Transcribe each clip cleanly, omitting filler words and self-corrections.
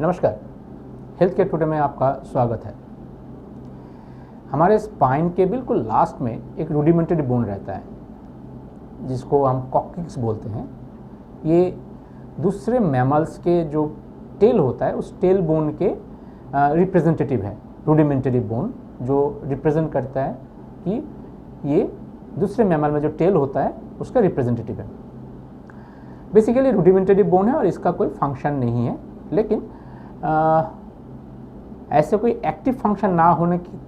नमस्कार, health care today में आपका स्वागत है। हमारे स्पाइन के बिल्कुल लास्ट में एक रूडिमेंटरी बोन रहता है जिसको हम कॉक्सिक्स बोलते हैं। ये दूसरे मैमल्स के जो टेल होता है उस टेल बोन के रिप्रेजेंटेटिव है। रूडिमेंटरी बोन जो रिप्रेजेंट करता है कि ये दूसरे मैमल में जो टेल होता है उसका रिप्रेजेंटेटिव है। बेसिकली रूडिमेंटरी बोन है और इसका कोई फंक्शन नहीं है, लेकिन ऐसे कोई एक्टिव फंक्शन ना होने की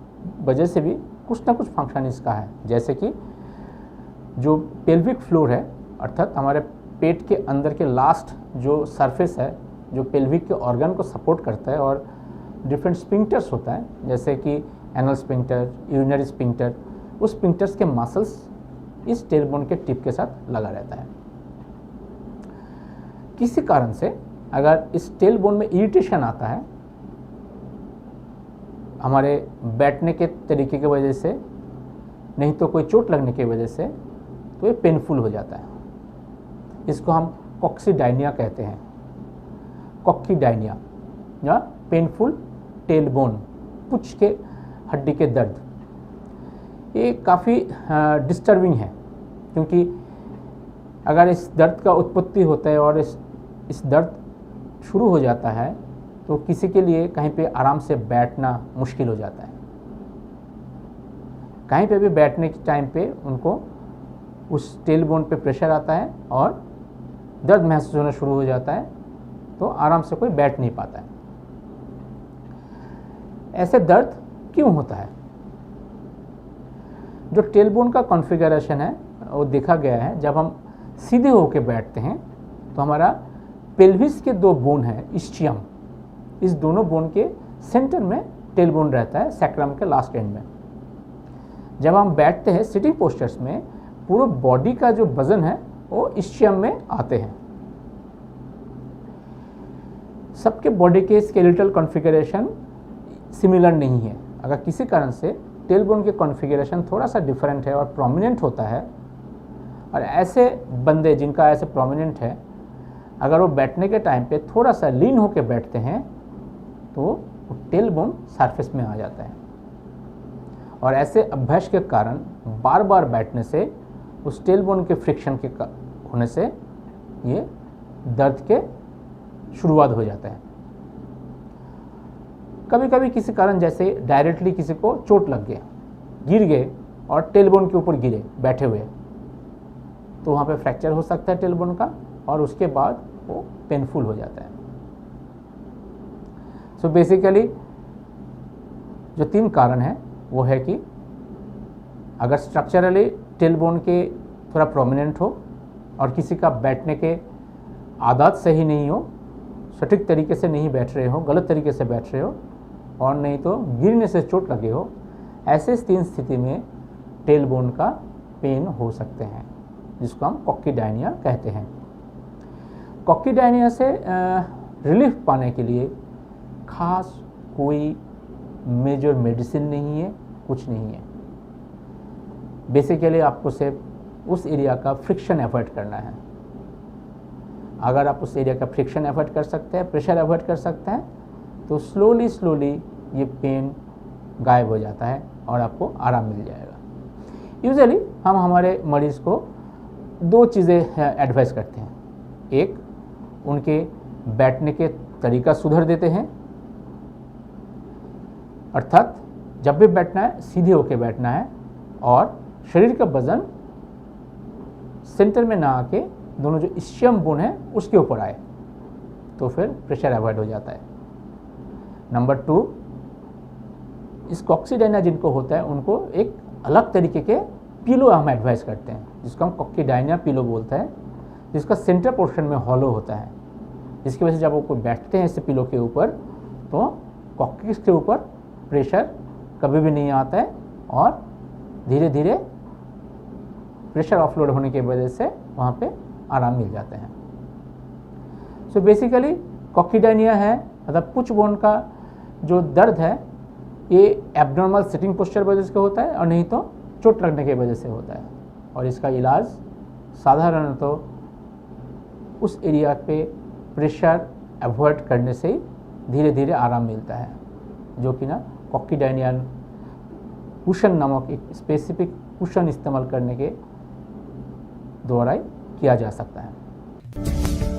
वजह से भी कुछ ना कुछ फंक्शन इसका है। जैसे कि जो पेल्विक फ्लोर है, अर्थात हमारे पेट के अंदर के लास्ट जो सरफेस है जो पेल्विक के ऑर्गन को सपोर्ट करता है, और डिफरेंट स्पिंक्टर्स होता है जैसे कि एनल स्पिंक्टर, यूरिनरी स्पिंक्टर, उस स्पिंक्टर्स के मसल्स इस टेल बोन के टिप के साथ लगा रहता है। किसी कारण से अगर इस टेल बोन में इरिटेशन आता है हमारे बैठने के तरीके की वजह से, नहीं तो कोई चोट लगने की वजह से, तो ये पेनफुल हो जाता है। इसको हम कॉक्सीडाइनिया कहते हैं। कॉक्सीडाइनिया या पेनफुल टेल बोन, पुच्छ के हड्डी के दर्द, ये काफ़ी डिस्टर्बिंग है, क्योंकि अगर इस दर्द का उत्पत्ति होता है और इस दर्द शुरू हो जाता है तो किसी के लिए कहीं पे आराम से बैठना मुश्किल हो जाता है। कहीं पे भी बैठने के टाइम पे उनको उस टेल बोन पे प्रेशर आता है और दर्द महसूस होना शुरू हो जाता है, तो आराम से कोई बैठ नहीं पाता है। ऐसे दर्द क्यों होता है? जो टेल बोन का कॉन्फ़िगरेशन है वो देखा गया है, जब हम सीधे होकर बैठते हैं तो हमारा पेल्विस के दो बोन हैं, इस्चियम, इस दोनों बोन के सेंटर में टेल बोन रहता है, सैक्रम के लास्ट एंड में। जब हम बैठते हैं सिटिंग पोस्चर्स में, पूरे बॉडी का जो वजन है वो इस्चियम में आते हैं। सबके बॉडी के स्केलेटल कॉन्फ़िगरेशन सिमिलर नहीं है। अगर किसी कारण से टेल बोन के कॉन्फ़िगरेशन थोड़ा सा डिफरेंट है और प्रोमिनेंट होता है, और ऐसे बंदे जिनका ऐसे प्रोमिनेंट है, अगर वो बैठने के टाइम पे थोड़ा सा लीन होकर बैठते हैं तो वो टेल बोन सरफेस में आ जाता है, और ऐसे अभ्यास के कारण बार बार बैठने से उस टेल बोन के फ्रिक्शन के होने से ये दर्द के शुरुआत हो जाता है। कभी कभी किसी कारण जैसे डायरेक्टली किसी को चोट लग गया, गिर गए और टेल बोन के ऊपर गिरे बैठे हुए, तो वहाँ पे फ्रैक्चर हो सकता है टेल बोन का, और उसके बाद वो पेनफुल हो जाता है। सो बेसिकली जो तीन कारण है वो है कि अगर स्ट्रक्चरली टेल बोन के थोड़ा प्रोमिनेंट हो, और किसी का बैठने के आदत सही नहीं हो, सटीक तरीके से नहीं बैठ रहे हो, गलत तरीके से बैठ रहे हो, और नहीं तो गिरने से चोट लगे हो, ऐसे तीन स्थिति में टेल बोन का पेन हो सकते हैं, जिसको हम कॉक्सीडाइनिया कहते हैं। कॉक्सीडाइनिया से रिलीफ पाने के लिए खास कोई मेजर मेडिसिन नहीं है, कुछ नहीं है। बेसिकली आपको सिर्फ उस एरिया का फ्रिक्शन अवॉइड करना है। अगर आप उस एरिया का फ्रिक्शन अवॉइड कर सकते हैं, प्रेशर अवॉइड कर सकते हैं, तो स्लोली ये पेन गायब हो जाता है और आपको आराम मिल जाएगा। यूजुअली हम हमारे मरीज़ को दो चीज़ें एडवाइस करते हैं। एक, उनके बैठने के तरीका सुधार देते हैं, अर्थात जब भी बैठना है सीधे होकर बैठना है, और शरीर का वजन सेंटर में ना आके दोनों जो इस्चियम बोन है उसके ऊपर आए, तो फिर प्रेशर अवॉइड हो जाता है। नंबर 2, इस कॉक्सीडाइनिया जिनको होता है उनको एक अलग तरीके के पिलो हम एडवाइस करते हैं, जिसको हम कॉक्सीडाइनिया पिलो बोलते हैं, जिसका सेंटर पोर्शन में हॉलो होता है, जिसकी वजह से जब वो कोई बैठते हैं इस पिलो के ऊपर तो कॉक्सिक्स के ऊपर प्रेशर कभी भी नहीं आता है, और धीरे धीरे प्रेशर ऑफलोड होने की वजह से वहाँ पे आराम मिल जाते हैं। सो बेसिकली कॉक्सीडाइनिया है, मतलब पुच्छ बोन का जो दर्द है ये एब्नॉर्मल सिटिंग पोस्चर वजह से होता है, और नहीं तो चोट लगने की वजह से होता है, और इसका इलाज साधारणतः तो उस एरिया पे प्रेशर अवॉइड करने से ही धीरे धीरे आराम मिलता है, जो कि ना कॉक्सीडाइनियन कुशन नामक एक स्पेसिफिक कुशन इस्तेमाल करने के द्वारा किया जा सकता है।